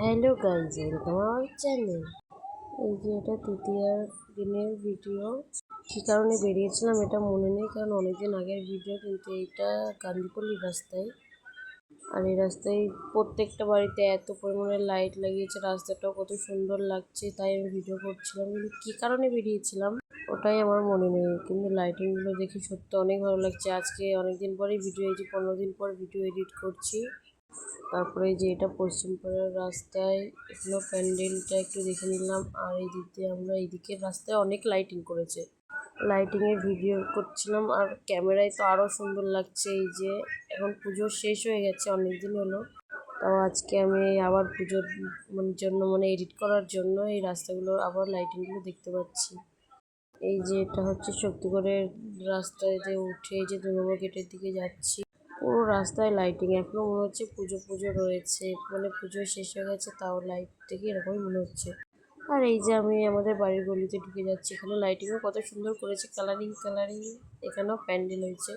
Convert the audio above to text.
Hello guys, welcome our channel. এই যে এটা তৃতীয় দিনের ভিডিও। কী কারণে বেরিয়েছিলাম এটা মনে নেই, কারণ অনেকদিন আগের ভিডিও। কিন্তু এইটা গান্ধীপল্লী রাস্তায়, আর এই রাস্তায় প্রত্যেকটা বাড়িতে এত পরিমাণে লাইট লাগিয়েছে, রাস্তাটাও কত সুন্দর লাগছে, তাই আমি ভিডিও করছিলাম। কিন্তু কী কারণে বেরিয়েছিলাম ওটাই আমার মনে নেই, কিন্তু লাইটিংগুলো দেখে সত্যি অনেক ভালো লাগছে। আজকে অনেকদিন পরেই ভিডিও, এই যে 15 দিন পর ভিডিও এডিট করছি। তারপরে যে এটা পশ্চিমপাড়ার রাস্তায়, এগুলো প্যান্ডেলটা একটু দেখে নিলাম। আর এই দিক দিয়ে আমরা এইদিকের রাস্তায় অনেক লাইটিং করেছে, লাইটিংয়ের ভিডিও করছিলাম। আর ক্যামেরায় তো আরও সুন্দর লাগছে। এই যে এখন পুজো শেষ হয়ে গেছে, অনেক দিন হলো, তাও আজকে আমি আবার পুজোর জন্য এডিট করার জন্য এই রাস্তাগুলো আবার লাইটিংগুলো দেখতে পাচ্ছি। এই যে এটা হচ্ছে শক্তিগড়ের রাস্তায় যে উঠে এই যে 2 নম্বর গেটের দিকে যাচ্ছি, পুরো রাস্তায় লাইটিং। এখনো মনে হচ্ছে পুজো পুজো রয়েছে, পুজো শেষ হয়ে গেছে, তাও লাইট থেকে এরকমই মনে হচ্ছে। আর এই যে আমি আমাদের বাড়ির গলিতে ঢুকে যাচ্ছি, এখানে লাইটিংও কত সুন্দর করেছে, কালারিং কালারিং। এখানেও প্যান্ডেল হয়েছে।